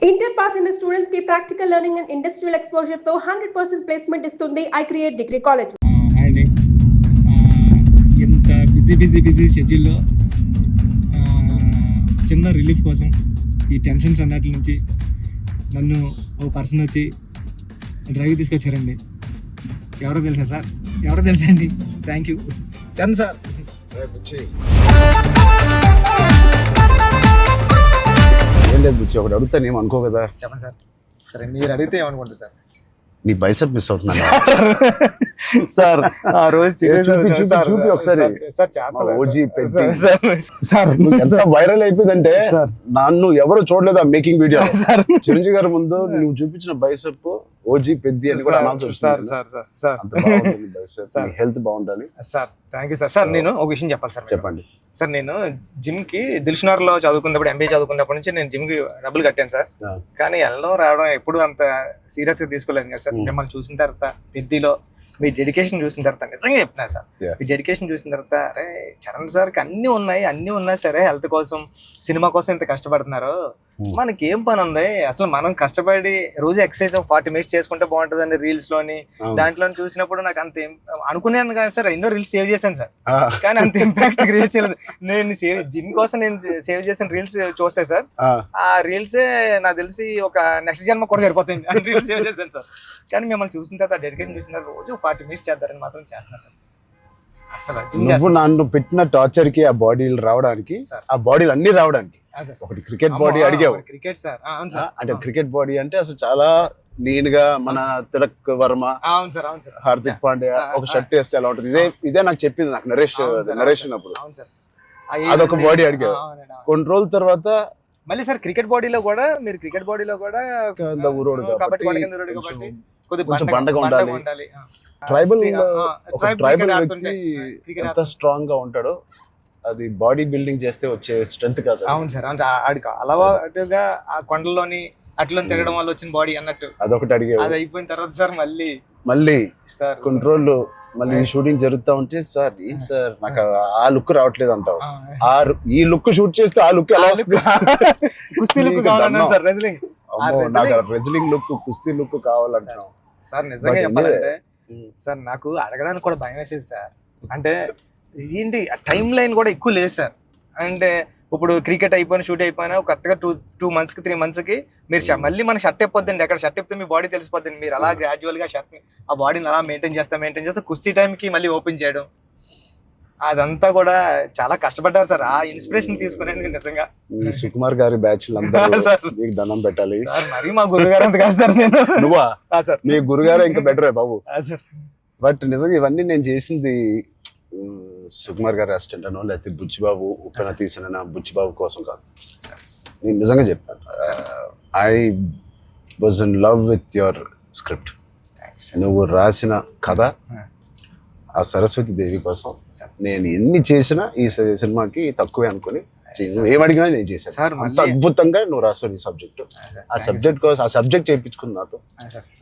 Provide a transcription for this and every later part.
Inter pass అయిన students కి practical learning and industrial exposure తో 100% ప్లేస్మెంట్ ఇస్తుంది ఐ క్రియేట్ డిగ్రీ కాలేజ్. అండి ఎంత బిజీ షెడ్యూల్లో చిన్న రిలీఫ్ కోసం ఈ టెన్షన్స్ అన్నట్ల నుంచి నన్ను ఓ పర్సన్ వచ్చి డ్రైవ్ తీసుకొచ్చారండి. ఎవరో తెలుసా అండి. Thank you Charan sir. ఏం లేదు బుచ్చి, ఒకటి అడుగుతాను ఏం అనుకో కదా. చెప్పండి సార్. సరే మీరు అడిగితే ఏమనుకుంటారు సార్? నీ బైసెప్ మిస్ అవుతున్నా సార్. ఆ రోజు చూపి ఒకసారి. ఓజీ సార్ ఎంత వైరల్ అయిపోయిందంటే నన్ను ఎవరు చూడలేదు ఆ మేకింగ్ వీడియో. చిరంజీవి గారి ముందు నువ్వు చూపించిన బైసెప్ ఓజీ పెద్ది అని కూడా అనౌన్స్ చేస్తుంది. హెల్త్ బాగుండాలి sir. Thank you sir. Sir నేను ఒక విషయం చెప్పాలి సార్. చెప్పండి సార్. నేను జిమ్ కి దిల్షునగర్లో చదువుకున్నప్పుడు, ఎంబీఏ చదువుకున్నప్పటి నుంచి నేను జిమ్ కి డబ్బులు కట్టాను సార్. కానీ వెళ్ళడం రావడం ఎప్పుడు అంత సీరియస్ గా తీసుకోలేదు కదా సార్. మిమ్మల్ని చూసిన తర్వాత పెద్దిలో మీ డెడికేషన్ చూసిన తర్వాత నిజంగా చెప్తున్నా సార్, మీ డెడికేషన్ చూసిన తర్వాత అరే చరణ్ సార్కి అన్నీ ఉన్నాయి సరే, హెల్త్ కోసం సినిమా కోసం ఇంత కష్టపడుతున్నారు, మనకి ఏం పని ఉంది అసలు, మనం కష్టపడి రోజు ఎక్సర్సైజ్ 40 minutes చేసుకుంటే బాగుంటుందని రీల్స్ లోని దాంట్లో చూసినప్పుడు నాకు అంత అనుకున్నాను కానీ సార్, ఎన్నో రీల్స్ సేవ్ చేశాను సార్, కానీ అంత ఇంపాక్ట్ క్రియేట్ చేయలేదు. నేను జిమ్ కోసం నేను సేవ్ చేసిన రీల్స్ చూస్తే సార్, ఆ రీల్సే నాకు తెలిసి ఒక నెక్స్ట్ జన్మ కూడా సరిపోతుంది అని రీల్స్ సేవ్ చేశాను సార్. కానీ మిమ్మల్ని చూసిన తర్వాత డెడికేషన్ చూసిన తర్వాత రోజు 40 minutes చేద్దారని మాత్రం చేస్తున్నా సార్. అసలు నువ్వు నన్ను పెట్టిన టార్చర్ కి ఆ బాడీలు రావడానికి, ఆ బాడీలు అన్ని రావడానికి ఒకటి క్రికెట్ బాడీ అడిగావు. క్రికెట్ సార్ అంటే క్రికెట్ బాడీ అంటే అసలు చాలా లీన్ గా మన తిలక్ వర్మ, హార్దిక్ పాండ్యా ఒక షర్ట్ వేస్తే ఎలా ఉంటుంది, ఇదే నాకు చెప్పింది, నాకు నరేషన్ అప్పుడు అదొక బాడీ అడిగావు. కొన్ని రోజుల తర్వాత మళ్ళీ సార్ క్రికెట్ బాడీలో కూడా మీరు క్రికెట్ బాడీలో కూడా కొంచెం బండగా ఉండాలి. ట్రైబల్ వ్యక్తి ఎంత స్ట్రాంగ్ గా ఉంటాడో అది బాడీ బిల్డింగ్ చేస్తే వచ్చే స్ట్రెంత్ కాదు. అవును సార్. ఆడికి అలవాటుగా ఆ కొండలోని అట్లా తిరగడం వల్ల వచ్చిన బాడీ అన్నట్టు అదొకటి అడిగే. అది అయిపోయిన తర్వాత సార్ మళ్ళీ సార్ కొన్ని రోజులు మళ్ళీ షూటింగ్ జరుగుతా ఉంటే సార్ ఏంటి సార్ నాకు ఆ లుక్ రావట్లేదు అంటావు, ఈ లుక్ షూట్ చేస్తే ఆ లుక్ ఎలా వస్తుంది? రెజ్లింగ్ లుక్, కుస్తీ లుక్ కావాలంటావు సార్. నిజంగా చెప్పాలంటే సార్ నాకు అడగడానికి కూడా భయం వేసేది సార్. అంటే ఏంటి టైం లైన్ కూడా ఎక్కువ లేదు సార్. అంటే ఇప్పుడు క్రికెట్ అయిపోయిన షూట్ అయిపోయినా కరెక్ట్గా 2 months 3 months మీరు మళ్ళీ మన షర్ట్ అయిపోద్దండి. అక్కడ షర్ట్ అయిపోతే మీ బాడీ తెలిసిపోద్దండి. మీరు అలా గ్రాడ్యువల్ గా షర్ట్ ఆ బాడీని అలా మెయింటైన్ చేస్తే కుస్తీ టైంకి మళ్ళీ ఓపెన్ చేయడం, అదంతా కూడా చాలా కష్టపడ్డారు సార్. ఆ ఇన్స్పిరేషన్ తీసుకునేందుకు నిజంగా సుకుమార్ గారి బ్యాచ్ మీకు దండం పెట్టాలి. మరి మా గురుగారు అంత కాదు సార్. నేను నువ్వా సార్? మీ గురుగారు ఇంకా బెటరే బాబు. బట్ నిజంగా ఇవన్నీ నేను చేసింది సుకుమార్ గారి అసిస్టెంట్ అనో లేకపోతే బుచ్చిబాబు ఉప్పెన తీసిన బుచ్చిబాబు కోసం కాదు. నేను నిజంగా చెప్పాను, I was in love with your script. నువ్వు రాసిన కథ ఆ సరస్వతి దేవి కోసం నేను ఎన్ని చేసినా ఈ సినిమాకి తక్కువే అనుకుని ఏమడిగినా నేను చేశాను. అంత అద్భుతంగా నువ్వు రాస్తావు నీ సబ్జెక్ట్. ఆ సబ్జెక్ట్ కోసం ఆ సబ్జెక్ట్ చేయించుకుంది నాతో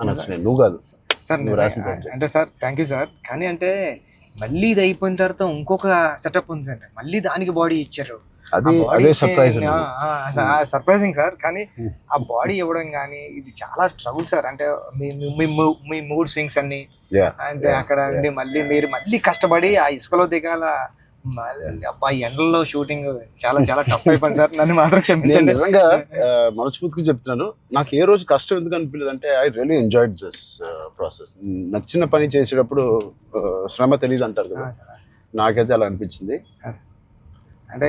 అనొచ్చు. నువ్వు కాదు సార్ నువ్వు రాసిన సబ్జెక్ట్ అంటే సార్. Thank you sir. కానీ అంటే మళ్ళీ ఇది అయిపోయిన తర్వాత ఇంకొక సెటప్ ఉందండి, మళ్ళీ దానికి బాడీ ఇచ్చారు. Surprising sir. కానీ ఆ బాడీ ఇవ్వడం కానీ ఇది చాలా స్ట్రగుల్ సార్. అంటే మీ మూడ్ స్వింగ్స్ అన్ని, అంటే అక్కడ మళ్ళీ మీరు మళ్ళీ కష్టపడి ఆ ఇసుకలో దిగాల, అబ్బాయి ఎండల్లో షూటింగ్ చాలా చాలా టఫ్ అయిపోయింది సార్. నన్ను మాత్రం క్షమించండి. నిజంగా మనస్ఫూర్తిగా చెప్తున్నాను, నాకు ఏ రోజు కష్టం ఎందుకు అనిపించలేదు అంటే I really enjoyed this process. నచ్చిన పని చేసేటప్పుడు శ్రమ తెలియదు అంటారు కదా, నాకైతే అలా అనిపించింది.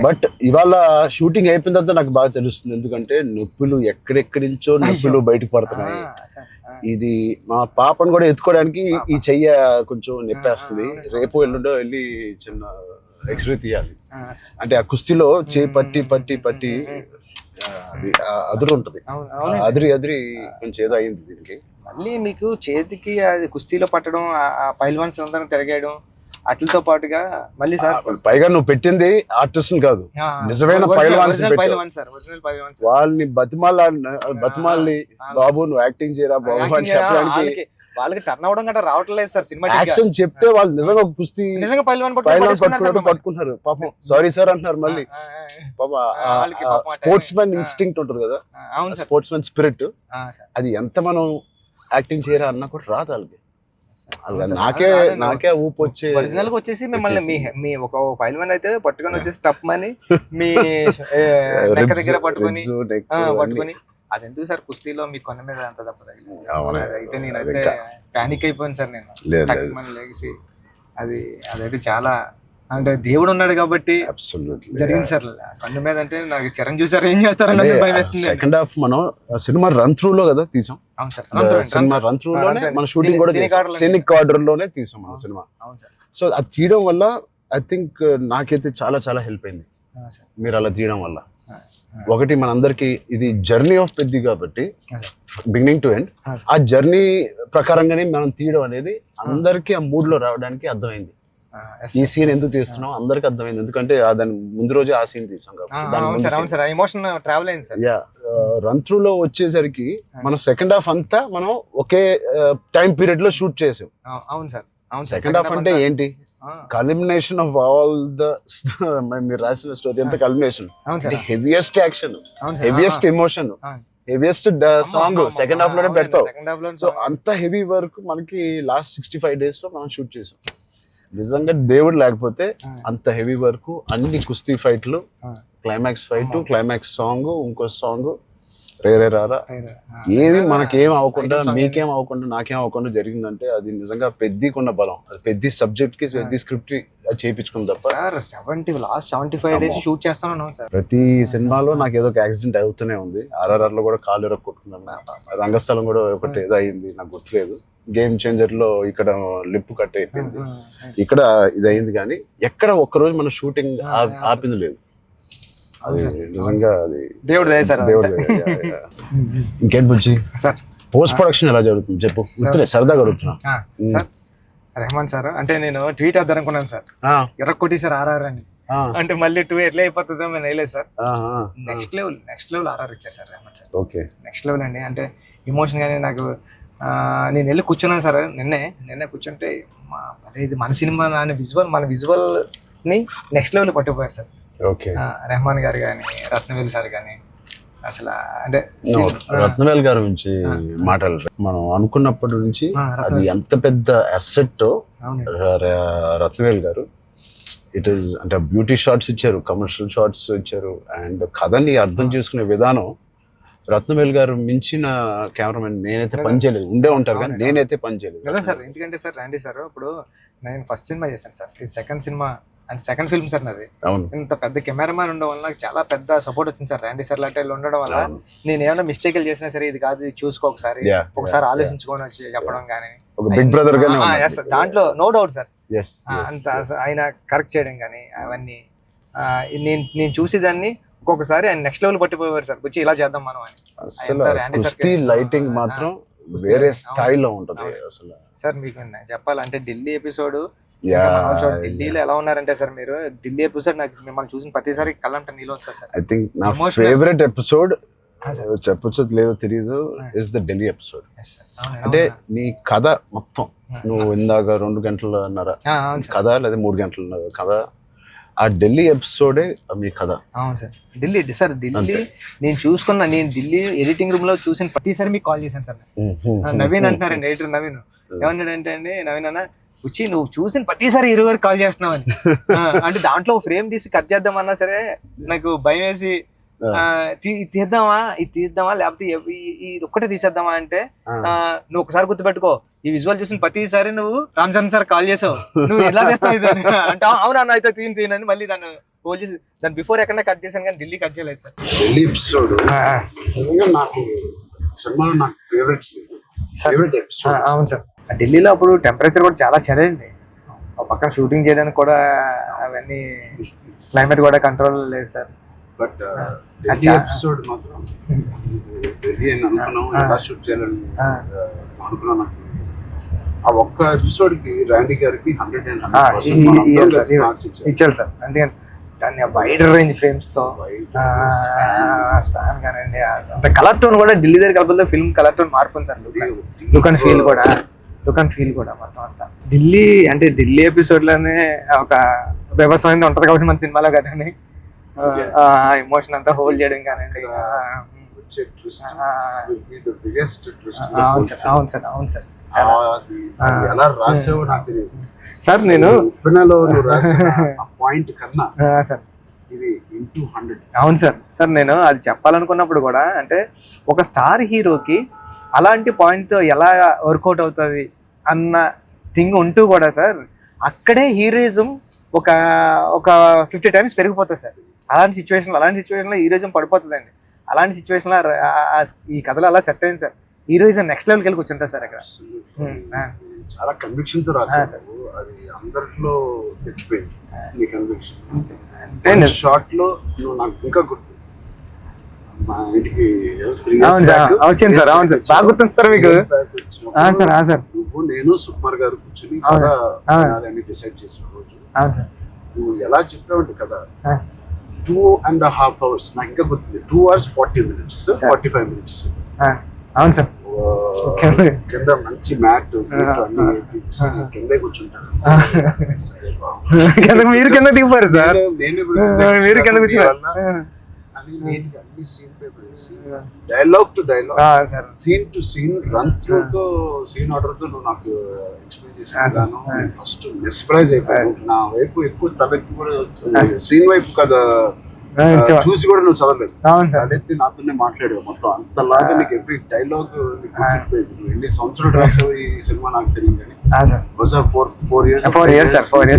బట్ ఇవాళ షూటింగ్ అయిపోయిన తర్వాత నాకు బాగా తెలుస్తుంది, ఎందుకంటే నొప్పులు ఎక్కడెక్కడి నుంచో నొప్పులు బయటకు పడుతున్నాయి. ఇది మా పాపను కూడా ఎత్తుకోవడానికి ఈ చెయ్య కొంచెం నొప్పేస్తుంది. రేపు ఎల్లుండో వెళ్ళి చిన్న ఎక్స్రే తీయాలి. అంటే ఆ కుస్తీలో చేయి పట్టి అదురు ఉంటది, అదిరి కొంచెం ఏదో అయింది దీనికి. మళ్ళీ మీకు చేతికి అది కుస్తీలో పట్టడం, ఆ పైల్వాన్స్ అందరం తిరగేయడం అట్లతో పాటుగా మళ్ళీ సార్ పైగా నువ్వు పెట్టింది ఆర్టిస్ట్ కాదు, నిజమైన పైల్వాన్స్. వాళ్ళని బతిమాలి బాబు నువ్వు యాక్టింగ్ చేయరా బాబు అని చెప్పడానికి వాళ్ళకి టర్న్ అవడం గట్రా రావట్లేదు సార్ సినిమాటిక్ గా. యాక్షన్ చెప్తే వాళ్ళు నిజంగా ఒక కుస్తీ నిజంగా పైల్వాన్ పట్టుకున్నారు పాపం. సారీ సార్ అంటున్నారు మళ్ళీ. వాళ్ళకి పాపం ఆ స్పోర్ట్స్ మ్యాన్ time- ఇన్స్టింక్ట్ ఉంటుంది కదా, అవును sir. Sports man spirit, sir అది ఎంత మనం యాక్టింగ్ చేయరా అన్నా కూడా రాదు వాళ్ళకి. అవును సార్. నాకే ఊపు వచ్చే ఒరిజినల్ గా వచ్చేసి మిమ్మల్ని మీ ఒక పైల్వాన్ అయితే పట్టుకొని వచ్చేసి టప్ మని మీ నెక్క దగ్గర పట్టుకొని పట్టుకొని అది ఎందుకు సార్ కుస్తీలో మీ కొన్న మీద అంత తప్ప అయితే నేనైతే పానిక్ అయిపోయాను సార్ నేను. టక్ మని లేచి అదైతే చాలా అంటే దేవుడు ఉన్నాడు కాబట్టి జరిగింది సార్. కన్ను మీద అంటే నాకు చిరంజీవి సార్ ఏం చేస్తారని భయం వేస్తుంది. సెకండ్ హాఫ్ మనం సినిమా రన్ త్రూ లో కదా తీసాం. అవును సార్. సినిమా రన్ త్రూ లోనే మన షూటింగ్ కూడా సీనిక్ ఆర్డర్ లోనే తీసాం మన సినిమా. అవును సార్. సో అది తీయడం వల్ల ఐ థింక్ నాకైతే చాలా చాలా హెల్ప్ అయింది మీరు అలా తీయడం వల్ల. ఒకటి మనందరికి ఇది జర్నీ ఆఫ్ పెద్ది కాబట్టి బిగినింగ్ టు ఎండ్ ఆ జర్నీ ప్రకారంగానే మనం తీయడం అనేది అందరికి ఆ మూడ్ లో రావడానికి అర్థమైంది. ఈ సీన్ ఎందుకు తీస్తున్నాం అందరికి అర్థమైంది, ఎందుకంటే దాని ముందు రోజే ఆ సీన్ తీసాం కాబట్టి. రన్ త్రూ లో వచ్చేసరికి మనం సెకండ్ హాఫ్ అంతా మనం ఒకే టైం పీరియడ్ లో షూట్ చేసాం. సెకండ్ హాఫ్ అంటే ఏంటి, కల్మినేషన్ ఆఫ్ ఆల్ ద మీరు రాసిన స్టోరీ అంతా culmination. Heaviest action, heaviest emotion, heaviest song second half లోనే పెడతావు. సో అంత హెవీ వర్క్ మనకి లాస్ట్ 65 days లో మనం షూట్ చేసాం. నిజంగా దేవుడు లేకపోతే అంత హెవీ వర్క్, అన్ని కుస్తీ ఫైట్లు, క్లైమాక్స్ ఫైట్, క్లైమాక్స్ సాంగ్, ఇంకో సాంగ్ రేరే రారా ఏమి మనకేం అవ్వకుండా మీకేం అవ్వకుండా నాకేం అవ్వకుండా జరిగిందంటే అది నిజంగా పెద్దకున్న బలం. అది పెద్ద సబ్జెక్ట్ కి పెద్ద స్క్రిప్ట్ చేయించుకుంది తప్ప. లాస్ట్ 75 days షూట్ చేస్తాను సార్. ప్రతి సినిమాలో నాకు ఏదో ఒక యాక్సిడెంట్ అవుతూనే ఉంది. RRR లో కూడా కాలు ఎరగ కొట్టుకున్నాను, రంగస్థలం కూడా ఒకటి ఏదో అయింది నాకు గుర్తులేదు. గేమ్ చేంజర్ లో ఇక్కడ లిప్ కట్ అయిపోయింది, ఇక్కడ ఇది అయింది. కానీ ఎక్కడ ఒక్కరోజు మన షూటింగ్ ఆపింది లేదు. అది నిజంగా అది దేవుడు. ఇంకేంటి బుజ్జి సార్ పోస్ట్ ప్రొడక్షన్ ఎలా జరుగుతుంది చెప్పు, సరదాగా అడుగుతున్నా. సార్ రెహమాన్ సార్ అంటే నేను ట్వీట్ వద్దాం అనుకున్నాను సార్, ఎర్రకొట్టి సార్ RRR అని. అంటే మళ్ళీ 2 ఎట్లా అయిపోతుందో నేను వేయలేదు సార్. నెక్స్ట్ లెవెల్ RRR ఇచ్చారు sir Rahman sir. Okay next level అండి. అంటే ఎమోషన్ గానీ నాకు నేను వెళ్ళి కూర్చున్నాను సార్. నిన్నే కూర్చుంటే ఇది మన సినిమా మన విజువల్ ని నెక్స్ట్ లెవెల్ పట్టుకుపోయారు సార్. ఓకే రెహమాన్ గారు కానీ, రత్నవేల్ సార్ కానీ, అసలు అంటే రత్నవేల్ గారి గురించి మాట్లాడరు. మనం అనుకున్నప్పటి నుంచి అది ఎంత పెద్ద అసెట్ రత్నవేల్ గారు. ఇట్ ఈస్ అంటే బ్యూటీ షాట్స్ ఇచ్చారు, కమర్షియల్ షాట్స్ ఇచ్చారు, అండ్ కథని అర్థం చేసుకునే విధానం రత్నవేల్ గారు మించిన కెమెరామెన్ నేనైతే పని చేయలేదు. ఉండే ఉంటారు కానీ నేనైతే పని చేయలేదు సార్. ఎందుకంటే సార్ రాండి సార్ ఇప్పుడు నేను ఫస్ట్ సినిమా చేశాను సార్, ఇది second cinema and second film sir నాది. ఇంత పెద్ద కెమెరామ్యాన్ ఉండడం వల్ల నాకు చాలా పెద్ద సపోర్ట్ వచ్చింది సార్. రాండి సార్ లాంటి వాళ్ళు ఉండడం వల్ల నేను ఏమైనా మిస్టేక్లు చేసినా సరే ఇది కాదు ఇది చూసుకో ఒకసారి ఆలోచించుకొని వచ్చి చెప్పడం కానీ బిగ్ బ్రదర్ దాంట్లో నో డౌట్ సార్. అంత ఆయన కరెక్ట్ చేయడం కానీ అవన్నీ నేను చూసేదాన్ని ఒక్కొక్కసారి ఆయన నెక్స్ట్ లెవెల్ పట్టిపోయేవారు సార్. వచ్చి ఇలా చేద్దాం మనం అని. లైటింగ్ మాత్రం వేరే స్థాయిలో ఉంటది అసలు. సార్ మీకు చెప్పాలంటే ఢిల్లీ ఎపిసోడ్ ఢిల్లీలో ఎలా ఉన్నారంటే సార్ మీరు ఢిల్లీ ఎపిసోడ్ నాకు మిమ్మల్ని చూసిన ప్రతిసారి కళ్ళంట నీళ్ళు వస్తా సార్. ఐ థింక్ నా ఫేవరెట్ ఎపిసోడ్ చెప్పొచ్చు లేదో తెలియదు ఇస్ ద ఢిల్లీ ఎపిసోడ్. అంటే నీ కథ మొత్తం నువ్వు ఇందాక 2 గంటలన్నర కథ లేదా 3 గంటల కథ, ఆ ఢిల్లీ ఎపిసోడే మీ కథ. అవును సార్. ఢిల్లీ నేను ఢిల్లీ ఎడిటింగ్ రూమ్ లో చూసిన ప్రతిసారి మీకు కాల్ చేశాను సార్. నవీన్ అంటున్నారండి, ఎడిటర్ నవీన్ ఏమన్నాడంటే అండి, నవీన్ అన్న వచ్చి నువ్వు చూసిన ప్రతిసారి 20 వరకు కాల్ చేస్తున్నావు అని. అంటే దాంట్లో ఫ్రేమ్ తీసి కట్ చేద్దామన్నా సరే నాకు భయం వేసి ఇది తీద్దామా లేకపోతే ఇది ఒక్కటే తీసేద్దామా అంటే నువ్వు ఒకసారి గుర్తుపెట్టుకో ఈ విజువల్ చూసిన ప్రతిసారి నువ్వు రామ్ చరణ్ సార్ కాల్ చేసావు, నువ్వు ఎలా చేస్తావు ఇది అంటే అవునా అయితే తీనని మళ్ళీ దాన్ని హోల్ చేసి దాని బిఫోర్ ఎక్కడ కట్ చేశాను కానీ ఢిల్లీ కట్ చేయలేదు సార్. ఢిల్లీ ఎపిసోడ్ నిజంగా నాకు సినిమాలో నాకు ఫేవరెట్ ఎపిసోడ్. అవును సార్. ఢిల్లీలో అప్పుడు టెంపరేచర్ కూడా చాలా చలండి, పక్కన షూటింగ్ చేయడానికి కూడా అవన్నీ క్లైమేట్ కూడా కంట్రోల్ లేదు సార్. బట్ ఎపిసోడ్ మాత్రం ఎలా షూట్ చేయాలని అనుకున్నాను. ఆ ఒక్క ఎపిసోడ్ కి రాండీ గారికి 100% ఇచ్చారు సార్. అందుకని దాన్ని వైడ్ రేంజ్ ఫ్రేమ్స్ తో స్పాన్ కానండి, కలర్ టోన్ కూడా ఢిల్లీ దగ్గర కలపడంలో ఫిల్మ్ కలర్ టోన్ మార్పుంది సార్. లుక్ అండ్ ఫీల్ కూడా యూ కెన్ ఫీల్ కూడా మొత్తం అంతా. ఢిల్లీ ఎపిసోడ్లోనే ఒక వ్యవసాయం ఉంటుంది కాబట్టి మన సినిమాలో కానీ ఎమోషన్ అంతా హోల్డ్ చేయడం కానివ్వండి. అవును సార్ ఎలా రాసావో నాకు తెలియదు సార్. నేను పాయింట్ కన్నా సార్ ఇది ఇంటూ 100. అవును సార్ నేను అది చెప్పాలనుకున్నప్పుడు కూడా అంటే ఒక స్టార్ హీరోకి అలాంటి పాయింట్తో ఎలా వర్కౌట్ అవుతుంది అన్న థింగ్ ఉంటూ కూడా సార్ అక్కడే హీరోయిజం ఒక 50 times పెరిగిపోతుంది సార్. అలాంటి సిచ్యువేషన్లో హీరోయిజం పడిపోతుందండి. అలాంటి సిచ్యువేషన్లో ఈ కథలో అలా సెట్ అయింది సార్. హీరోయిజం నెక్స్ట్ లెవెల్కి వెళ్ళి కూర్చుంటారు సార్ అక్కడ. చాలా కన్విక్షన్ తో రాశారు. అది అందరిలో ఎక్కిపోయింది నీ కన్విక్షన్. షార్ట్ లో నువ్వు నాకు ఇంకా గుర్తు మా ఇంటికి వచ్చింది సార్. అవును సార్, బాగా గుర్తుంది సార్ మీకు. నువ్వు నేను సుకుమార్ గారు కూర్చుని అని డిసైడ్ చేసిన రోజు నువ్వు ఎలా చెప్పావంటే కదా 2.5 hours నాకు ఇంకా గుర్తుంది. 2 hours 40 minutes 45 minutes. అవును సార్. కింద మంచి మ్యాట్ అన్ని కిందే కూర్చుంటాను. మీరు కింద దిగిపోయారు సార్. మీరు కింద కూర్చున్నారు. అన్ని సీన్ పేపర్ వేసి dialogue to dialogue scene to scene run through తో సీన్ ఆర్డర్ తో నువ్వు నాకు ఎక్స్ప్లెయిన్ చేసాను. నేను ఫస్ట్ మెస్ప్రైజ్ అయిపోయాను. నా వైపు ఎక్కువ తలెత్తి కూడా సీన్ వైపు కదా చూసి కూడా నువ్వు చదవలేదు. తలెత్తి నాతోనే మాట్లాడావు మొత్తం. అంతలాగా నీకు ఎవ్రీ డైలాగ్ నీకు గుర్తుపోయింది. నువ్వు ఎన్ని సంవత్సరాలు రాసావు ఈ సినిమా నాకు తెలియదు కానీ ఫోర్ ఇయర్స్ ఎప్పటి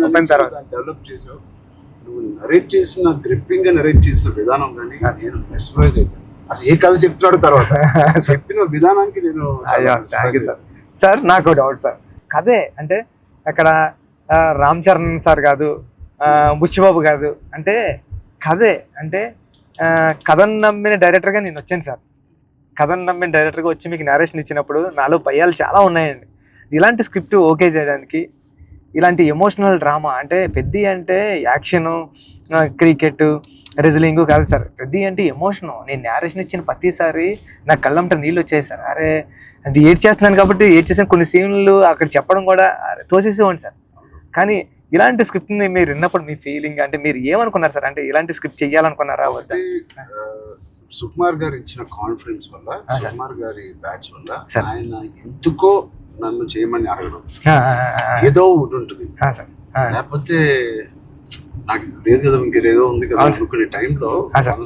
నుంచో డెవలప్ చేసావు. నువ్వు నరేట్ చేసిన గ్రిప్పింగ్ గా నరేట్ చేసిన విధానం కానీ నేను మెస్ప్రైజ్ అయిపోయాను. అసలు ఏ కథ చెప్తున్నాడు తర్వాత చెప్పిన విధానానికి నేను సార్. నాకు డౌట్ సార్, కథే అంటే అక్కడ రామ్ చరణ్ సార్ కాదు, బుచ్చిబాబు కాదు, అంటే కథే అంటే కథను నమ్మిన డైరెక్టర్గా నేను వచ్చాను సార్. కథను నమ్మిన డైరెక్టర్గా వచ్చి మీకు నేరేషన్ ఇచ్చినప్పుడు నాలో భయాలు చాలా ఉన్నాయండి. ఇలాంటి స్క్రిప్ట్ ఓకే చేయడానికి, ఇలాంటి ఎమోషనల్ డ్రామా అంటే పెద్ద అంటే యాక్షను, క్రికెట్, రెజ్లింగ్ కాదు సార్. పెద్ద అంటే ఎమోషను. నేను నేరేషన్ ఇచ్చిన ప్రతిసారి నా కళ్ళంట నీళ్ళు వచ్చాయి సార్. అరే అంటే ఏడ్ చేస్తున్నాను కాబట్టి ఏడ్ చేసిన కొన్ని సీన్లు అక్కడ చెప్పడం కూడా తోసేసేవాడి సార్. కానీ ఇలాంటి స్క్రిప్ట్ని మీరు విన్నప్పుడు మీ ఫీలింగ్ అంటే మీరు ఏమనుకున్నారు సార్? అంటే ఇలాంటి స్క్రిప్ట్ చెయ్యాలనుకున్నారా? సుకుమార్ గారు ఇచ్చిన కాన్ఫిడెన్స్ వల్ల, సుకుమార్ గారి బ్యాచ్ వల్ల ఆయన ఎందుకో నన్ను చేయమని అడగడం ఏదో ఒకటి ఉంటుంది. లేకపోతే నాకు లేదు కదా ఇంకేదో ఉంది కదా అనుకునే టైంలో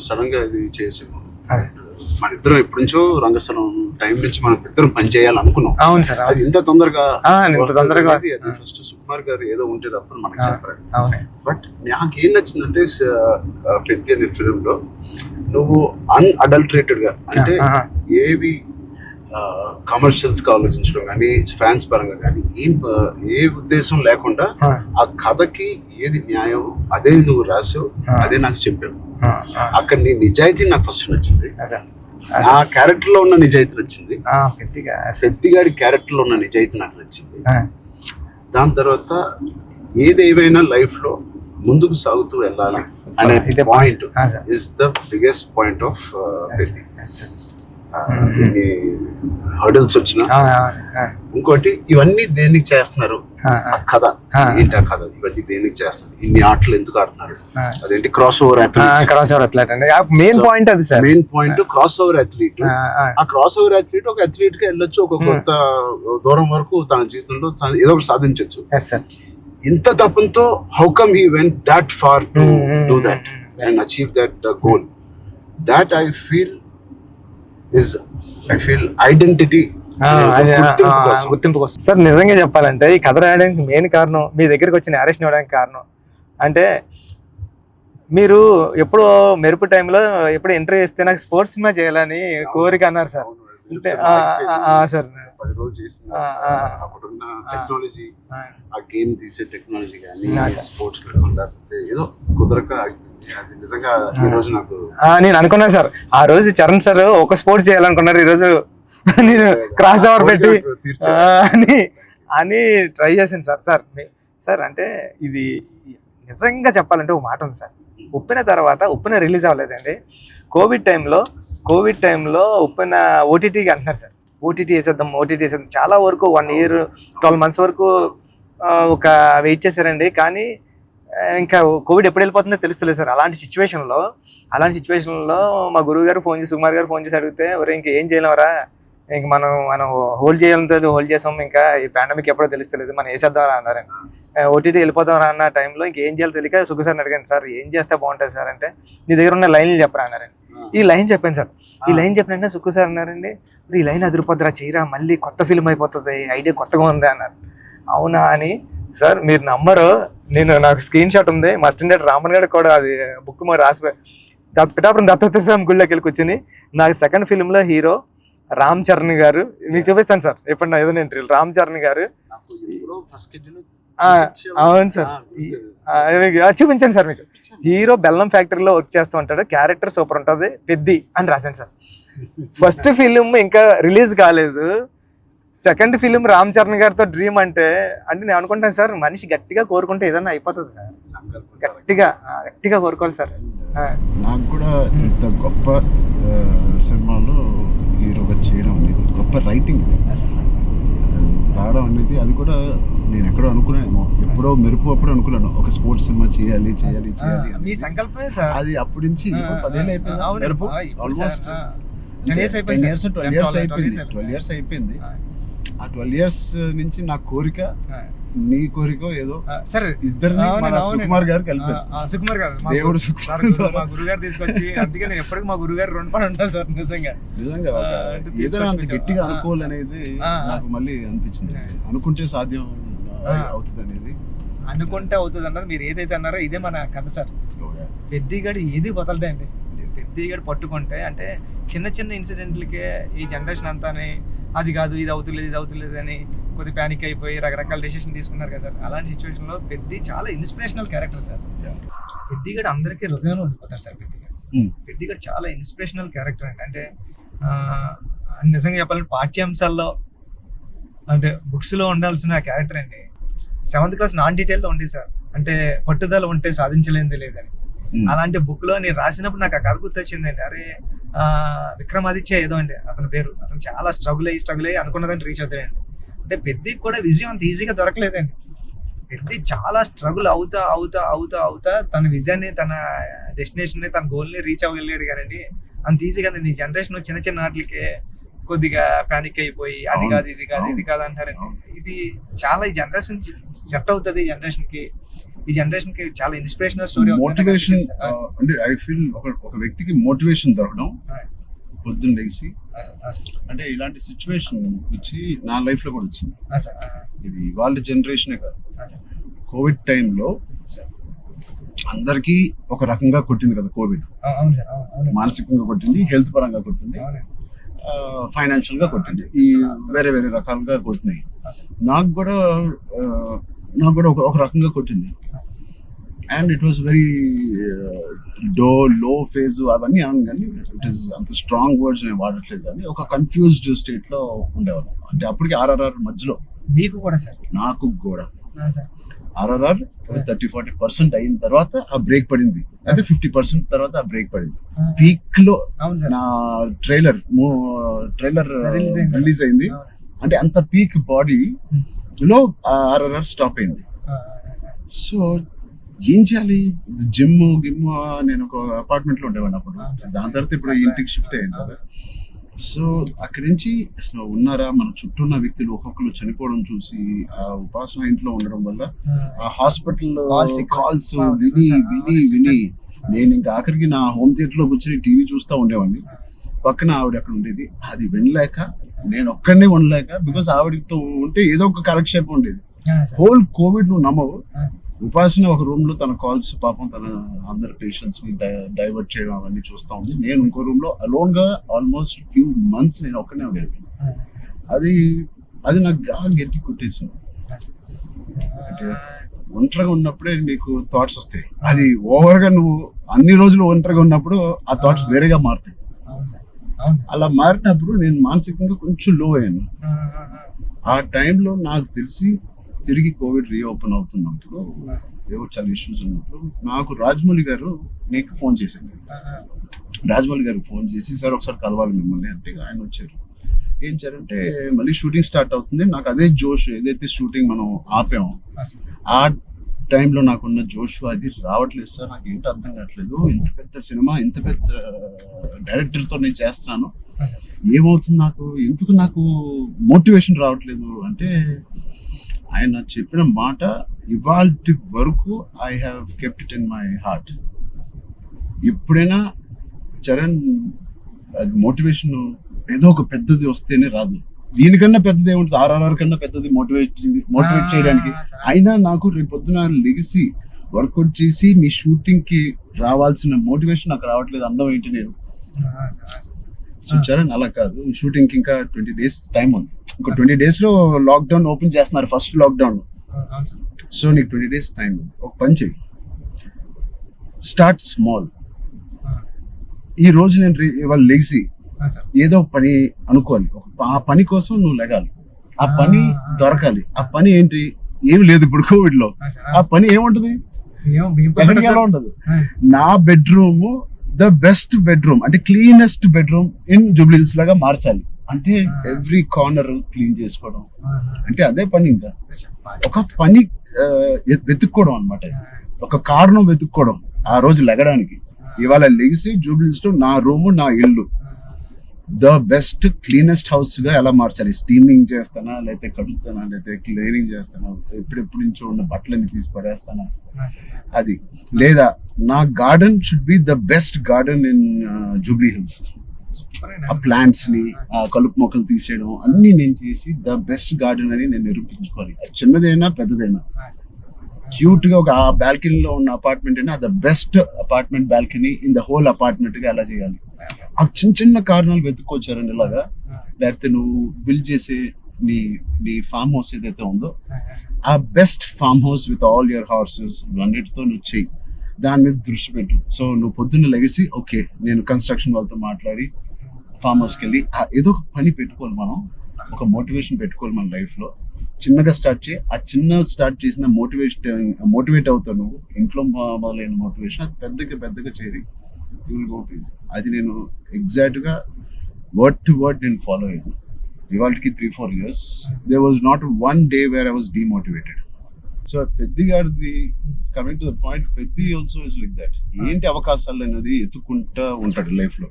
సడన్ గా ఇది చేసాము. మన ఇద్దరం ఎప్పటి నుంచో రంగస్థలం టైం నుంచి మనం ఇద్దరం పని చేయాలనుకున్నాం. అది ఇంత తొందరగా ఫస్ట్ సుకుమార్ గారు ఏదో ఉంటే తప్పని మనకు చెప్పారు. బట్ నాకేం నచ్చిందంటే పెద్ద అనే ఫిల్మ్ లో నువ్వు అన్అడల్టరేటెడ్ గా అంటే ఏవి కమర్షియల్స్ గా ఆలోచించడం కానీ ఫ్యాన్స్ పరంగా కానీ ఏ ఉద్దేశం లేకుండా ఆ కథకి ఏది న్యాయం అదే నువ్వు రాసావు, అదే నాకు చెప్పావు. అక్కడ నీ నిజాయితీ నాకు ఫస్ట్ నచ్చింది. ఆ క్యారెక్టర్ లో ఉన్న నిజాయితీ నచ్చింది. పెద్దిగాడి క్యారెక్టర్ లో ఉన్న నిజాయితీ నాకు నచ్చింది. దాని తర్వాత ఏదేమైనా లైఫ్ లో ముందుకు సాగుతూ వెళ్ళాలి అనే point is the biggest point of Peddi. Hurdles వచ్చిన ఇంకోటి ఇవన్నీ దేనికి చేస్తున్నారు, కథ ఏంటి, ఆ కథ ఇవన్నీ దేనికి చేస్తున్నారు, ఇన్ని ఆటలు ఎందుకు ఆడుతున్నారు, అదేంటి cross over athlete. Main point అది sir. Main point cross over athlete. ఆ క్రాస్ ఓవర్ అథ్లీట్ ఒక అథ్లీట్ గా వెళ్ళొచ్చు, ఒక కొంత దూరం వరకు తన జీవితంలో ఏదో ఒకటి సాధించవచ్చు. ఇంత తపంతో how come he went that far to do that and achieve that goal. That I feel identity, గుర్తింపు కోసం. సార్ నిజంగా చెప్పాలంటే ఈ కథ రాయడానికి మెయిన్ కారణం, మీ దగ్గరికి వచ్చి నేరేషన్ ఇవ్వడానికి కారణం అంటే మీరు ఎప్పుడు మెరుపు టైంలో ఎప్పుడు ఎంట్రీ చేస్తే నాకు స్పోర్ట్స్ సినిమా చేయాలని కోరిక అన్నారు సార్. సార్ 10 రోజులు చేసిన అప్పుడున్న టెక్నాలజీ, ఆ గేమ్ తీసే టెక్నాలజీ కానీ స్పోర్ట్స్ లేకపోతే ఏదో కుదరక అది నిజంగా ఈ రోజు నాకు నేను అనుకున్నాను సార్. ఆ రోజు చరణ్ సార్ ఒక స్పోర్ట్స్ చేయాలనుకున్నారు, ఈ రోజు నేను క్రాస్ ఓవర్ పెట్టి అని ట్రై చేశాను సార్. సార్ అంటే ఇది నిజంగా చెప్పాలంటే ఒక మాట ఉంది సార్. ఉప్పెన రిలీజ్ అవ్వలేదండి. కోవిడ్ టైంలో ఉప్పెన ఓటీటీకి అంటున్నారు సార్. ఓటీటీ వేసేద్దాం చాలా వరకు 1 year 12 months వరకు ఒక వెయిట్ చేశారండి. కానీ ఇంకా కోవిడ్ ఎప్పుడు వెళ్ళిపోతుందో తెలుస్తలేదు సార్. అలాంటి సిచ్యువేషన్లో మా గురువు గారు సుకుమార్ గారు ఫోన్ చేసి అడిగితే, ఒరే ఇంక ఏం చేయలేమరా, ఇంక మనం హోల్డ్ చేసాం, ఇంకా ఈ పాండమిక్ ఎప్పుడో తెలుస్తలేదు, మనం వేసేద్దామరా అన్నారండి. ఓటీటీ వెళ్ళిపోతాం అన్న టైంలో ఇంకేం చేయాలో తెలియక సుకు సార్ని అడిగాను, సార్ ఏం చేస్తే బాగుంటుంది సార్ అంటే, నీ దగ్గర ఉన్న లైన్లు చెప్పరా అన్నారండి. ఈ లైన్ చెప్పాను సార్. ఈ లైన్ చెప్పినంటే సుక్కు సార్ అన్నారండి, ఈ లైన్ అదిరిపోద్దురా, చేయరా, మళ్ళీ కొత్త ఫిల్మ్ అయిపోతుంది, ఐడియా కొత్తగా ఉంది అన్నారు. అవునా అని, సార్ మీరు నమ్మరు, నాకు స్క్రీన్ షాట్ ఉంది, మా స్టాండర్డ్ రామన్ గారు కూడా అది బుక్ మరి రాసిపోయి పిఠాపురం దత్తత స్వామి గుళ్ళకి వెళ్ళి కూర్చొని, నాకు సెకండ్ ఫిల్మ్లో హీరో రామ్ చరణ్ గారు, మీకు చూపిస్తాను సార్ ఎప్పుడు నా ఏదైనా ఇంటర్వ్యూ, రామ్ చరణ్ గారు. అవును సార్, చూపించాను సార్ మీకు. హీరో బెల్లం ఫ్యాక్టరీలో వర్క్ చేస్తూ ఉంటాడు, క్యారెక్టర్ సూపర్ ఉంటుంది, పెద్ది అని రాశాను సార్. ఫస్ట్ ఫిలిం ఇంకా రిలీజ్ కాలేదు, సెకండ్ ఫిలిం రామ్ చరణ్ గారితో డ్రీమ్ అంటే నేను అనుకుంటాను సార్, మనిషి గట్టిగా కోరుకుంటే ఏదైనా అయిపోతుంది సార్, గట్టిగా కోరుకోవాలి సార్. నాకు కూడా ఇంత గొప్ప సినిమాలో హీరోగా చేయడం అనేది గొప్ప రైటింగ్ రావడం అనేది, అది కూడా నేను ఎక్కడో అనుకున్నాను, ఎప్పుడో అప్పుడు అనుకున్నాను ఒక స్పోర్ట్స్ సినిమా చేయాలి మీ సంకల్పమే సార్. అది అప్పటి నుంచి 10 ఏళ్ళు అయిపోయింది, ఆల్మోస్ట్ 12 years అయిపోయింది. ఆ 12 years నుంచి నా కోరిక, నీ కోరిక ఏదో సార్, ఇద్దరిని సుకుమార్ గారు కలిపారు. సుకుమార్ గారు దేవుడు మా గురుగారు తీసుకొచ్చి, అందుకే నేను ఎప్పటికీ మా గురుగారు 2 పని ఉంటాను సార్. నిజంగా ఏదైనా అంత గట్టిగా అనుకోవాలనేది నాకు మళ్ళీ అనిపించింది. అనుకుంటే సాధ్యం అవుతుంది అనేది, అనుకుంటే అవుతుంది అన్నారు. మీరు ఏదైతే అన్నారో ఇదే మన కథ సార్. పెద్దిగడి ఏది వదలడండి, పెద్దిగడి పట్టుకుంటే అంటే చిన్న ఇన్సిడెంట్లకే ఈ జనరేషన్ అంతానే అది కాదు, ఇది అవుతులేదు అని కొద్ది ప్యానిక్ అయిపోయి రకరకాల డెసిషన్ తీసుకున్నారు కదా సార్. అలాంటి సిచ్యువేషన్లో పెద్ది చాలా ఇన్స్పిరేషనల్ క్యారెక్టర్ సార్. పెద్దిగడి అందరికీ హృదయంలో ఉండిపోతారు సార్. పెద్దిగడి చాలా ఇన్స్పిరేషనల్ క్యారెక్టర్ అంటే నిజంగా చెప్పాలంటే పాఠ్యాంశాల్లో అంటే బుక్స్లో ఉండాల్సిన క్యారెక్టర్ అండి. 7th class నాన్ డీటెయిల్లో ఉంది సార్. అంటే పట్టుదల ఉంటే సాధించలేనిది లేదని. అలాంటి బుక్ లో నేను రాసినప్పుడు నాకు ఆ కథ గుర్తొచ్చిందండి. అరే విక్రమాదిత్య ఏదో అండి అతని పేరు. అతను చాలా స్ట్రగుల్ అయ్యి అనుకున్నదాన్ని రీచ్ అవుతాడండి. అంటే పెద్దికి కూడా విజయం అంత ఈజీగా దొరకలేదండి. పెద్ది చాలా స్ట్రగుల్ అవుతా తన విజయాన్ని, తన డెస్టినేషన్ ని, తన గోల్ ని రీచ్ అవ్వగలిగాడు కానీ అంత ఈజీగా నీ జనరేషన్ చిన్న వాటికే కొద్దిగా ప్యానిక్ అయిపోయి అది కాదు ఇది కాదు అంటారండి. ఇది చాలా ఈ జనరేషన్ సెట్ అవుతుంది. ఈ జనరేషన్ కి చాలా ఇన్స్పిరేషనల్ స్టోరీ. మోటివేషన్ అంటే ఐ ఫీల్ ఒక వ్యక్తికి మోటివేషన్ దొరకడం పొద్దున్న లేచి, అంటే ఇలాంటి సిచ్యువేషన్ వచ్చి నా లైఫ్ లో కూడా వచ్చింది. ఇది వాళ్ళ జనరేషనే కాదు, కోవిడ్ టైంలో అందరికీ ఒక రకంగా కొట్టింది కదా కోవిడ్. మానసికంగా కొట్టింది, హెల్త్ పరంగా కొట్టింది, ఫైనాన్షియల్ గా కొట్టింది, ఈ వేరే రకాలుగా కొట్టినాయి. నాకు కూడా ఒక రకంగా కొట్టింది. And it was very low phase అవన్నీ అను, కానీ ఇట్ ఈస్ అంత స్ట్రాంగ్ వర్డ్స్ నేను వాడట్లేదు, కానీ ఒక కన్ఫ్యూజ్డ్ స్టేట్ లో ఉండేవాళ్ళం. అంటే అప్పటికి RRR మధ్యలో మీకు కూడా సార్, నాకు కూడా RRR 30-40% అయిన తర్వాత ఆ బ్రేక్ పడింది. అయితే 50% తర్వాత ఆ బ్రేక్ పడింది. పీక్ లో నా ట్రైలర్ రిలీజ్ అయింది. అంటే అంత పీక్ బాడీ లో RRR స్టాప్ అయింది. సో ఏం చేయాలి, జిమ్ నేను ఒక అపార్ట్మెంట్ లో ఉండేవాడిని అప్పుడు. దాని తర్వాత ఇప్పుడు ఇంటికి షిఫ్ట్ అయ్యాను కదా. సో అక్కడి నుంచి అసలు ఉన్నారా, మన చుట్టూ ఉన్న వ్యక్తులు ఒక్కొక్కరు చనిపోవడం చూసి ఆ ఉపాసన ఇంట్లో ఉండడం వల్ల ఆ హాస్పిటల్ కాల్స్ విని నేను ఇంకా ఆఖరికి నా హోమ్ థియేటర్ లో కూర్చొని టీవీ చూస్తూ ఉండేవాడిని. పక్కన ఆవిడ అక్కడ ఉండేది, అది వినలేక నేను ఒక్కడనే ఉండలేక, బికాస్ ఆవిడతో ఉంటే ఏదో ఒక కాలక్షేపం ఉండేది. హోల్ కోవిడ్ నువ్వు నమ్మవు, ఉపాసన ఒక రూమ్ లో తన కాల్స్ పాపం తన అందరు పేషెంట్స్ ని డైవర్ట్ చేయడం అవన్నీ చూస్తా ఉంది. నేను ఇంకో రూమ్ లో అలోన్ గా ఆల్మోస్ట్ ఫ్యూ మంత్స్ నేను ఒక్కనే వెళ్ళాను. అది నాకు గట్టి కొట్టేసింది. అంటే ఒంటరిగా ఉన్నప్పుడే నీకు థాట్స్ వస్తాయి. అది ఓవర్ గా నువ్వు అన్ని రోజులు ఒంటరిగా ఉన్నప్పుడు ఆ థాట్స్ వేరేగా మారుతాయి. అలా మారినప్పుడు నేను మానసికంగా కొంచెం లో అయ్యాను. ఆ టైంలో నాకు తెలిసి తిరిగి కోవిడ్ రీఓపెన్ అవుతున్నప్పుడు, ఏవో చాలా ఇష్యూస్ ఉన్నప్పుడు నాకు రాజమౌళి గారు నీకు ఫోన్ చేశాను. రాజమౌళి గారికి ఫోన్ చేసి, సార్ ఒకసారి కలవాలి మిమ్మల్ని అంటే ఆయన వచ్చారు. ఏం చేయాలంటే మళ్ళీ షూటింగ్ స్టార్ట్ అవుతుంది. నాకు అదే జోష్, ఏదైతే షూటింగ్ మనం ఆపామో ఆ టైంలో నాకున్న జోష్ అది రావట్లేదు సార్. నాకు ఏంటో అర్థం కావట్లేదు. ఇంత పెద్ద సినిమా, ఇంత పెద్ద డైరెక్టర్తో నేను చేస్తున్నాను, ఏమవుతుంది నాకు, ఎందుకు నాకు మోటివేషన్ రావట్లేదు అంటే ఆయన చెప్పిన మాట ఇవాల్టి వరకు I have kept it in my heart. ఎప్పుడైనా చరణ్ అది మోటివేషన్ ఏదో ఒక పెద్దది వస్తేనే రాదు, దీనికన్నా పెద్దది ఏముంటుంది, RRR కన్నా పెద్దది మోటివేట్ చేయడానికి. అయినా నాకు రేపు పొద్దున లెగిసి వర్కౌట్ చేసి మీ షూటింగ్ కి రావాల్సిన మోటివేషన్ నాకు రావట్లేదు. అందం ఏంటి నేను. సో చరణ్ అలా కాదు, షూటింగ్ కి ఇంకా 20 days టైం ఉంది. ఇంకా 20 days లో లాక్డౌన్ ఓపెన్ చేస్తున్నారు, ఫస్ట్ లాక్డౌన్. సో నీకు 20 days టైం ఉంది. ఒక పని చెయ్యి, స్టార్ట్ స్మాల్. ఈ రోజు నేను ఇవాళ లెగిసి ఏదో ఒక పని అనుకోవాలి, ఆ పని కోసం నువ్వు లెగాలి, ఆ పని దొరకాలి. ఆ పని ఏంటి, ఏమి లేదు ఇప్పుడు కోవిడ్ లో. ఆ పని ఏముంటది, ఎక్కడికి ఎలా ఉండదు. నా బెడ్రూమ్ ద బెస్ట్ బెడ్రూమ్, అంటే క్లీనెస్ట్ బెడ్రూమ్ ఇన్ జూబ్లీహిల్స్ లాగా మార్చాలి. అంటే ఎవ్రీ కార్నర్ క్లీన్ చేసుకోవడం, అంటే అదే పని. ఇంకా ఒక పని వెతుక్కోవడం అనమాట, ఒక కారణం వెతుక్కోవడం ఆ రోజు లెగడానికి. ఇవాళ లెగిసి జూబ్లీహిల్స్ లో నా రూము, నా ఇల్లు ద బెస్ట్ క్లీనెస్ట్ హౌస్ గా ఎలా మార్చాలి. స్టీమింగ్ చేస్తానా, లేకపోతే కడుగుతానా, లేకపోతే క్లీనింగ్ చేస్తానా, ఎప్పుడెప్పుడు నుంచో ఉన్న బట్టలని తీసి పడేస్తానా, అది లేదా నా garden should be the best garden in Jubilee Hills. ఆ ప్లాంట్స్ ని, ఆ కలుపు మొక్కలు తీసేయడం అన్ని నేను చేసి ద బెస్ట్ గార్డెన్ అని నేను నిరూపించుకోవాలి. చిన్నదైనా పెద్దదైనా క్యూట్ గా ఒక ఆ బాల్కనీలో ఉన్న అపార్ట్మెంట్ అయినా the best apartment balcony in the whole apartment గా ఎలా చేయాలి. ఆ చిన్న చిన్న కారణాలు వెతుక్కొచ్చారండి ఇలాగా. లేకపోతే నువ్వు బిల్డ్ చేసే నీ ఫామ్ హౌస్ ఏదైతే ఉందో ఆ best farm house with all your horses అన్నిటితో నువ్వు చెయ్యి, దాని మీద దృష్టి పెట్టు. సో నువ్వు పొద్దున్న లెగిసి ఓకే నేను కన్స్ట్రక్షన్ వాళ్ళతో మాట్లాడి ఫామ్ హౌస్కి వెళ్ళి ఏదో ఒక పని పెట్టుకోవాలి, మనం ఒక మోటివేషన్ పెట్టుకోవాలి మన లైఫ్ లో. చిన్నగా స్టార్ట్ చేయి, ఆ చిన్న స్టార్ట్ చేసిన మోటివేట్ అవుతావు నువ్వు. ఇంట్లో మొదలైన మోటివేషన్ అది పెద్దగా చేరి యూ విల్ గో టు. అది నేను ఎగ్జాక్ట్ గా వర్డ్ టు వర్డ్ నేను ఫాలో అయ్యాను. ఇవాళకి 3-4 years there was not one day where I was demotivated. So Peddi గారిది coming to the point, Peddi also is like that. ఏంటి అవకాశాలు అనేది ఎత్తుకుంటా ఉంటాడు లైఫ్ లో.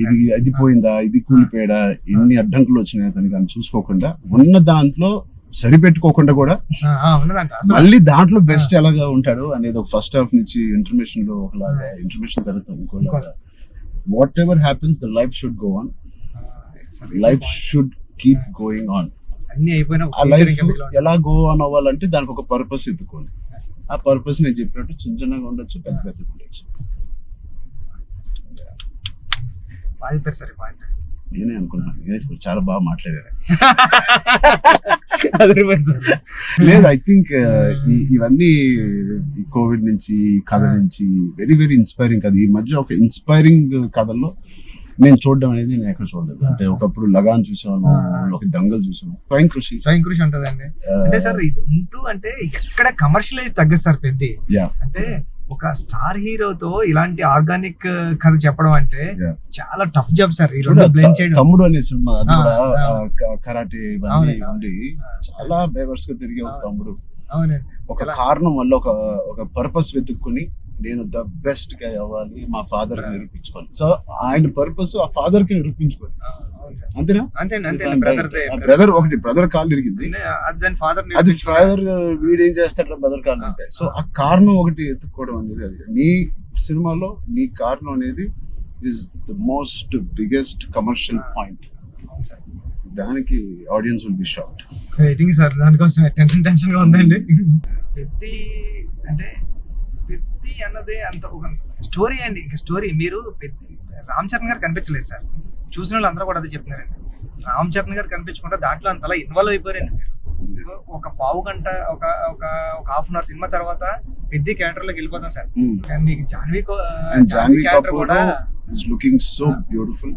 ఇది అది పోయిందా, ఇది కూలిపోయాడా, ఎన్ని అడ్డంకులు వచ్చినాయి అతనికి అని చూసుకోకుండా ఉన్న దాంట్లో సరిపెట్టుకోకుండా కూడా మళ్ళీ దాంట్లో బెస్ట్ ఎలాగా ఉంటాడు అనేది ఒక ఫస్ట్ హాఫ్ నుంచి ఇంటర్మిషన్ లో ఒకలాగా, ఇంటర్మిషన్ తర్వాత ఇంకోలాగా. Whatever happens the life should go on, life should keep going on. ఆ లైఫ్ ఎలా గో ఆన్ అవ్వాలంటే దానికి ఒక పర్పస్ ఎత్తుకోవాలి. ఆ పర్పస్ నేను చెప్పినట్టు చిన్న చిన్నగా ఉండొచ్చు, పెద్ద ఉండొచ్చు. నేనే అనుకున్నాను చాలా బాగా మాట్లాడారు. లేదు, ఐ థింక్ ఇవన్నీ ఈ కోవిడ్ నుంచి, కథ నుంచి వెరీ వెరీ ఇన్స్పైరింగ్ కథ. ఈ మధ్య ఒక ఇన్స్పైరింగ్ కథల్లో నేను చూడడం అనేది నేను ఎక్కడ చూడలేదు. అంటే ఒకప్పుడు లగాన్ చూసాను, ఒక దంగల్ చూసాను, స్వయం కృషి ఉంటదండి. అంటే సార్ ఇది ఉంటూ అంటే ఎక్కడ కమర్షియలైజ్ తగ్గదు సార్ పెద్ద. అంటే ఒక స్టార్ హీరోతో ఇలాంటి ఆర్గానిక్ కథ చెప్పడం అంటే చాలా టఫ్ జాబ్ సార్. ఈ రెండు బ్లెండ్ చేయడం. తమ్ముడు అనే సినిమా అది కూడా కరాటే ఇవన్నీ ఉండి చాలా బేవర్స్ గా తిరిగే ఒక తమ్ముడు ఒక కారణం వల్ల ఒక పర్పస్ వెతుక్కుని నేను ద బెస్ట్ గా అవ్వాలి, మా ఫాదర్ కి నిరూపించుకోవాలి. సో ఆయన పర్పస్ ఆ ఫాదర్ కి నిరూపించుకోవాలి, అంతేనా? బ్రదర్ ఒకటి బ్రదర్ కాళ్ళు ఇరిగింది, అది ఫాదర్ వీడేం చేస్తాడు బ్రదర్ కాళ్ళు అంటే. సో ఆ కారణం ఒకటి ఎత్తుక్కోవడం అనేది, అది నీ సినిమాలో నీ కారణం అనేది is the most biggest commercial point. దానికి audience will be shocked. Waiting sir, దానికోసం టెన్షన్ గా ఉందండి. పెద్ది అంటే పెద్ది అన్నదే అంత ఒక స్టోరీ అండి. ఇంకా స్టోరీ మీరు రామ్ చరణ్ గారు కనిపించలేదు సార్, చూసిన వాళ్ళు అందరూ కూడా అదే చెప్తున్నారండి. రామ్ చరణ్ గారు కనిపించకుండా దాంట్లో అంతలా ఇన్వాల్వ్ అయిపోయారండి మీరు. ఒక పావు గంట ఒక హాఫ్ అన్ అవర్ సినిమా తర్వాత పెద్ద క్యారెక్టర్ లోకి వెళ్ళిపోతాం సార్. కానీ మీకు జాన్వీ క్యారెక్టర్ కూడా లుకింగ్ సో బ్యూటిఫుల్.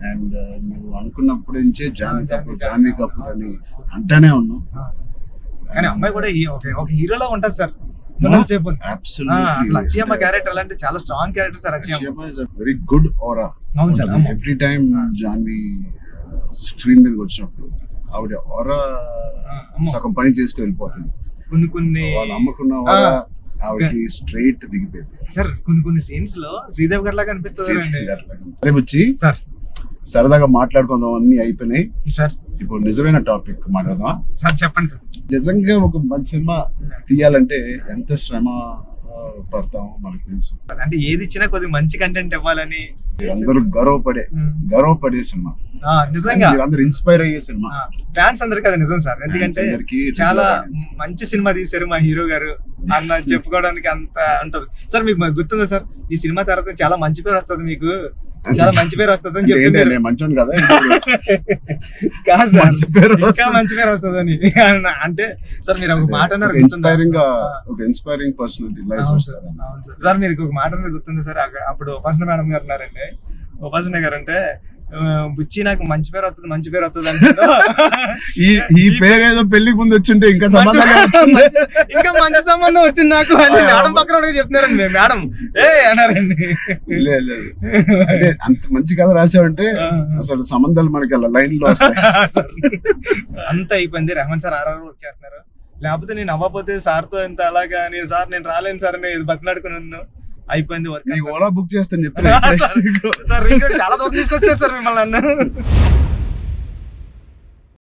అండ్ నువ్వు అనుకున్నప్పుడు నుంచే జాన్వీ కపూర్ అని అంటానే ఉన్నావు. కానీ అమ్మాయి కూడా ఒక హీరోలో ఉంటుంది సార్. ఉన్నంతసేపు. అసలు అచ్చయ్యమ్మ Absolutely. క్యారెక్టర్ అంటే చాలా strong character sir Achiyamma. Achiyamma is a very good aura. అవును సార్, అవును. ఎవ్రీ టైం జాన్వి స్క్రీన్ మీదకి వచ్చినప్పుడు ఆవిడ ఆరా అమ్మో. సగం పని చేసుకుని వెళ్ళిపోతుంది. కొన్ని వాళ్ళు అమ్ముకున్న ఆరా ఆవిడకి స్ట్రైట్ దిగిపోయింది. సార్ కొన్ని సీన్స్ లో శ్రీదేవి గారి లాగా అనిపిస్తుంది అండి. అరే బుచ్చి, సార్ సరదాగా మాట్లాడుకుందాం, అన్ని అయిపోయినాయి. సార్ ఇప్పుడు నిజమైన టాపిక్ మాట్లాడదాం. సార్ చెప్పండి సార్. నిజంగా ఒక మంచి సినిమా తీయాలంటే ఎంత శ్రమ పడతాం మనకు తెలుసు. అంటే ఏది ఇచ్చినా కొద్దిగా మంచి కంటెంట్ ఇవ్వాలని అందరూ గర్వపడే సినిమా, నిజంగా అందరూ ఇన్స్పైర్ అయ్యే సినిమా. ఫ్యాన్స్ అందరికి అది నిజం సార్. ఎందుకంటే అందరికీ చాలా మంచి సినిమా తీశారు మా హీరో గారు అన్న చెప్పుకోవడానికి అంత ఉంటది సార్. మీకు గుర్తుందా సార్, ఈ సినిమా తర్వాత చాలా మంచి పేరు వస్తుంది, మీకు చాలా మంచి పేరు వస్తుంది అని చెప్తున్నారు. మంచోని కదా కాదు సార్, మంచి పేరు ఇంకా మంచి పేరు వస్తుంది అని అంటే సార్ మీరు ఒక మాట అన్నారు ఇన్స్పైరింగ్ పర్సనాలిటీ లైఫ్. అవును సార్, అవును సార్. సార్ మీరు ఒక మాట అనేది గుర్తుంది సార్, అప్పుడు ఉపాసన మేడం గారు ఉన్నారండి. ఉపాసన గారు అంటే బుచ్చి నాకు మంచి పేరు వస్తుంది అంటే ఈ పేరు ఏదో పెళ్లికి ముందు వచ్చింటే ఇంకా సంబంధం ఇంకా మంచి సంబంధం వచ్చింది నాకు అని మేడం పక్కన చెప్తున్నారండి. మేడం అన్నారండి. లేదు అంటే అంత మంచి కథ రాసావంటే అసలు సంబంధాలు మనకి అలా లైన్ లో వస్తాయి. అంత అయిపోయింది. రెహమాన్ సార్ ఆర్ఆర్ వచ్చేస్తున్నారు, లేకపోతే నేను అవ్వకపోతే సార్తో ఎంత అలాగా నేను రాలేను సార్ అని బతిలాడుకున్నాను. అయిపోయింది వర్క్. ఓలా బుక్ చేస్తాను చెప్తున్నా సార్ చాలా దూరం తీసుకొచ్చారు సార్ మిమ్మల్ని అన్న.